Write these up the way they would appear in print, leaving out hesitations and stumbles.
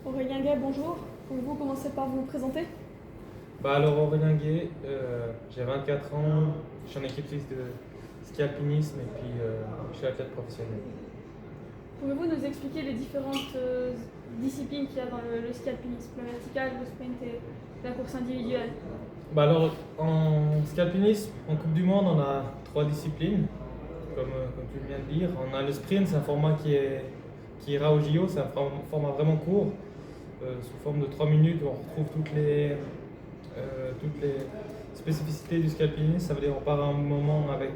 Aurélien Gay, bonjour. Pouvez-vous commencer par vous présenter? Alors Aurélien Gué, j'ai 24 ans, je suis en équipe fixe de ski alpinisme et puis je suis athlète professionnel. Pouvez-vous nous expliquer les différentes disciplines qu'il y a dans le ski alpinisme, le vertical, le sprint et la course individuelle? Alors en ski alpinisme, en Coupe du Monde, on a 3 disciplines, comme tu viens de dire. On a le sprint, c'est un format qui ira au JO, c'est un format vraiment court, sous forme de 3 minutes où on retrouve toutes les spécificités du ski alpinisme. Ça veut dire on part à un moment avec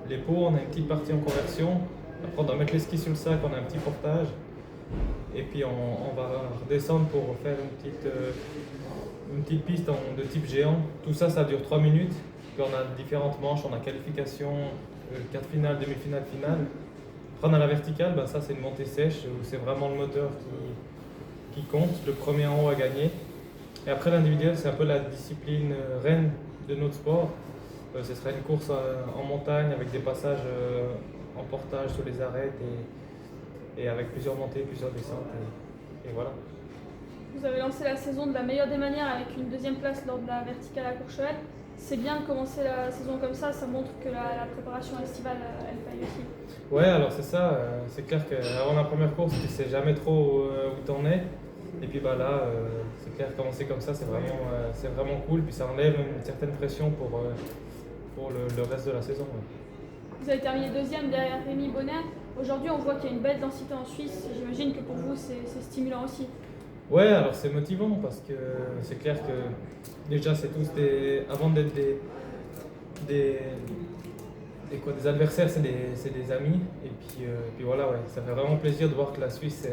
les pots, on a une petite partie en conversion. Après on doit mettre les skis sur le sac, on a un petit portage. Et puis on va redescendre pour faire une petite piste de type géant. Tout ça, ça dure 3 minutes. Puis on a différentes manches, on a qualification, quart de finale, demi-finale, finale. Après on a la verticale, ça c'est une montée sèche où c'est vraiment le moteur qui compte. Le premier en haut a gagné. Et après l'individuel, c'est un peu la discipline reine de notre sport. Ce sera une course en montagne avec des passages en portage sur les arêtes et avec plusieurs montées, plusieurs descentes. Et voilà. Vous avez lancé la saison de la meilleure des manières avec une deuxième place lors de la verticale à Courchevel. C'est bien de commencer la saison comme ça montre que la préparation estivale, elle paye aussi. Ouais, alors c'est ça. C'est clair qu'avant la première course, tu sais jamais trop où t'en es. Et puis là, c'est clair, commencer comme ça, c'est vraiment cool. Puis ça enlève une certaine pression pour le reste de la saison. Ouais. Vous avez terminé deuxième derrière Rémi Bonnet. Aujourd'hui, on voit qu'il y a une belle densité en Suisse. J'imagine que pour vous, c'est stimulant aussi. Ouais, alors c'est motivant parce que c'est clair que déjà c'est tous avant d'être des adversaires, c'est des amis. Et puis voilà, ouais, ça fait vraiment plaisir de voir que la Suisse,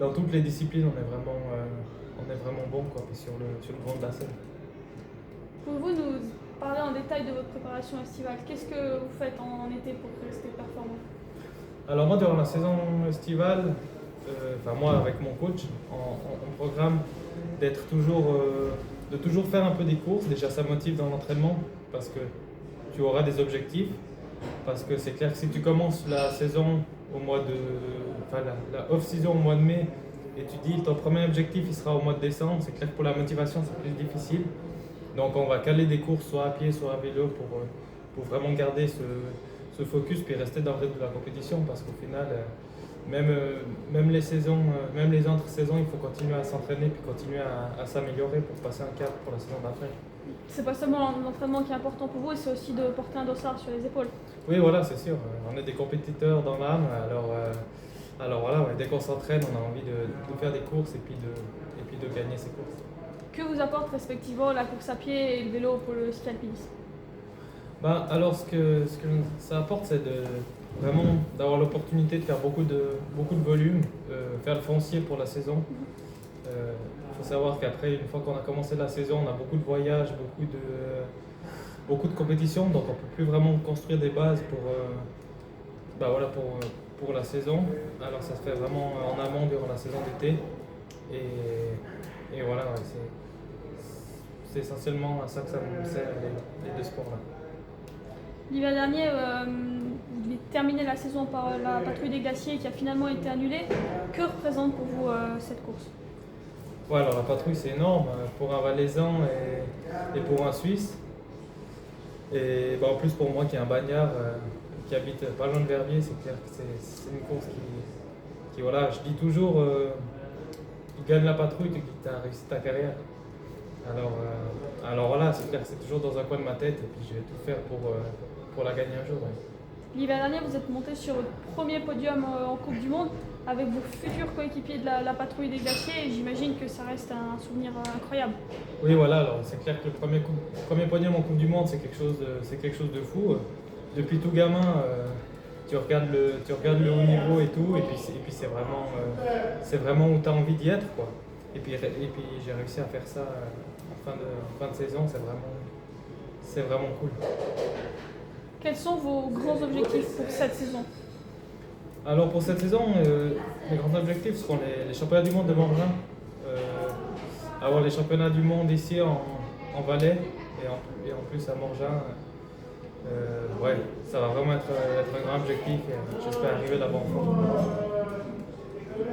dans toutes les disciplines, on est vraiment bon quoi, puis sur le grand bassin. Pouvez-vous nous parler en détail de votre préparation estivale? Qu'est-ce que vous faites en été pour rester performant? Alors moi, durant la saison estivale, moi avec mon coach, on programme de toujours faire un peu des courses. Déjà, ça motive dans l'entraînement parce que tu auras des objectifs. Parce que c'est clair que si tu commences la saison la off-season au mois de mai et tu dis ton premier objectif il sera au mois de décembre, c'est clair que pour la motivation c'est plus difficile. Donc on va caler des courses soit à pied, soit à vélo pour vraiment garder ce focus puis rester dans le rythme de la compétition parce qu'au final, même les saisons, même les entre-saisons, il faut continuer à s'entraîner puis continuer à s'améliorer pour passer un cap pour la saison d'après. C'est pas seulement l'entraînement qui est important pour vous, c'est aussi de porter un dossard sur les épaules. Oui, voilà, c'est sûr. On est des compétiteurs dans l'âme. Alors voilà, ouais, dès qu'on s'entraîne, on a envie de faire des courses et puis de gagner ces courses. Que vous apporte respectivement la course à pied et le vélo pour le ski alpinisme? Alors ce que ça apporte, c'est vraiment d'avoir l'opportunité de faire beaucoup de volume, faire le foncier pour la saison. Il faut savoir qu'après, une fois qu'on a commencé la saison, on a beaucoup de voyages, beaucoup de compétitions, donc on ne peut plus vraiment construire des bases pour la saison. Alors ça se fait vraiment en amont durant la saison d'été. Et voilà, ouais, c'est essentiellement à ça que ça me sert les deux sports-là. L'hiver dernier, vous devez terminer la saison par la patrouille des glaciers qui a finalement été annulée. Que représente pour vous cette course? Ouais, alors la patrouille c'est énorme pour un Valaisan et pour un Suisse. Et en plus pour moi qui est un bagnard qui habite pas loin de Verviers, c'est clair que c'est une course qui voilà, je dis toujours, tu gagnes la patrouille, tu as réussi ta carrière. Alors voilà, c'est clair que c'est toujours dans un coin de ma tête et puis je vais tout faire pour la gagner un jour. Ouais. L'hiver dernier, vous êtes monté sur le premier podium en Coupe du Monde avec vos futurs coéquipiers de la patrouille des glaciers et j'imagine que ça reste un souvenir incroyable. Oui, voilà, alors c'est clair que le premier podium en Coupe du Monde, c'est quelque chose de fou. Depuis tout gamin, tu regardes le haut niveau et tout, et puis c'est vraiment où tu as envie d'y être, quoi. Et puis j'ai réussi à faire ça en fin de saison, c'est vraiment cool. Quels sont vos grands objectifs pour cette saison? Alors pour cette saison, les grands objectifs seront les championnats du monde de Morgin, avoir les championnats du monde ici en Valais et en plus à Morgin. Ouais, ça va vraiment être un grand objectif et j'espère arriver là-bas en forme.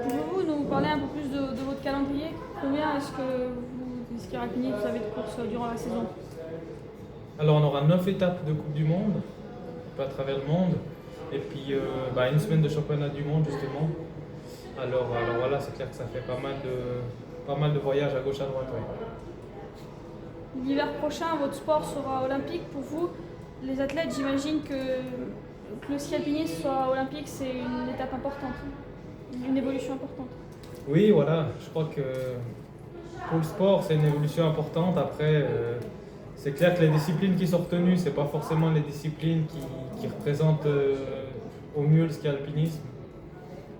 Pouvez-vous nous parler un peu plus de votre est-ce qu'il y aura fini, vous avez de courses durant la saison? Alors on aura 9 étapes de Coupe du Monde, un peu à travers le monde, et puis une semaine de championnat du monde justement. Alors voilà, c'est clair que ça fait pas mal de voyages à gauche à droite. Ouais. L'hiver prochain, votre sport sera olympique pour vous. Les athlètes, j'imagine que le ski alpinisme soit olympique, c'est une étape importante, une évolution importante. Oui, voilà, je crois que pour le sport, c'est une évolution importante. Après, c'est clair que les disciplines qui sont retenues, c'est pas forcément les disciplines qui représentent au mieux le ski alpinisme.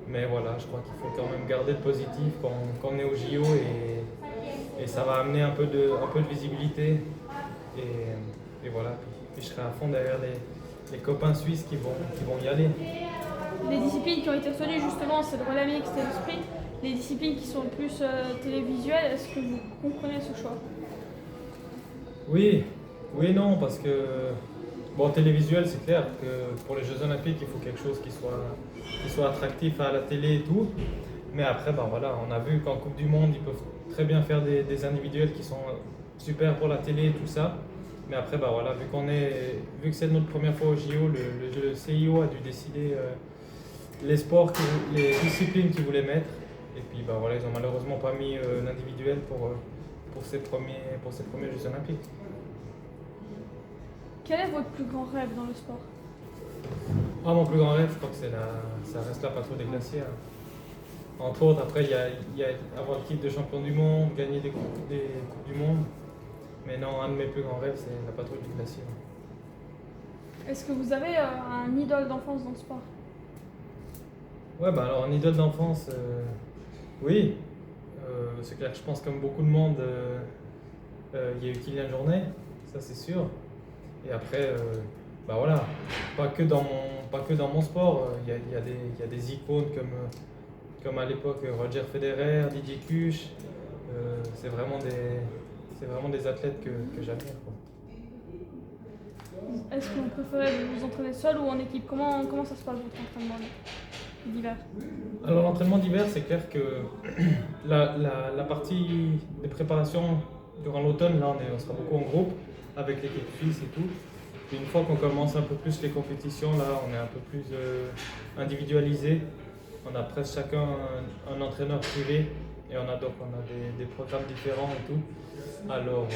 Mais voilà, je crois qu'il faut quand même garder le positif quand on est au JO et ça va amener un peu de visibilité. Et voilà, puis je serai à fond derrière les copains suisses qui vont y aller. Les disciplines qui ont été retenues, justement, c'est le relais mixte et le sprint. Les disciplines qui sont le plus télévisuelles, est-ce que vous comprenez ce choix? Oui et non, parce que télévisuel, c'est clair que pour les Jeux Olympiques, il faut quelque chose qui soit attractif à la télé et tout. Mais après, on a vu qu'en Coupe du Monde, ils peuvent très bien faire des individuels qui sont super pour la télé et tout ça. Mais après, vu que c'est notre première fois au JO, le CIO a dû décider les sports, les disciplines qu'ils voulaient mettre. Et puis ils ont malheureusement pas mis l'individuel pour ces premiers Jeux Olympiques. Quel est votre plus grand rêve dans le sport? Mon plus grand rêve, je crois que ça reste la patrouille des glaciers. Entre autres, après, il y a avoir le titre de champion du monde, gagner des coupes du monde. Mais non, un de mes plus grands rêves, c'est la patrouille des glaciers. Est-ce que vous avez un idole d'enfance dans le sport? Ouais, alors un idole d'enfance, oui. C'est clair que je pense comme beaucoup de monde, il y a eu Kylian Jornet, ça c'est sûr. Et après, pas que dans mon sport, il y a des icônes comme à l'époque Roger Federer, Didier Cuche. C'est vraiment des athlètes que j'admire. Est-ce que vous préférez vous entraîner seul ou en équipe? Comment ça se passe votre entraînement d'hiver? Alors l'entraînement d'hiver, c'est clair que la partie des préparations durant l'automne, là on sera beaucoup en groupe avec l'équipe suisse et tout. Puis une fois qu'on commence un peu plus les compétitions, là on est un peu plus individualisé. On a presque chacun un entraîneur privé et on a des programmes différents et tout. Alors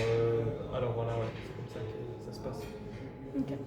voilà, ouais, c'est comme ça que ça se passe. Okay.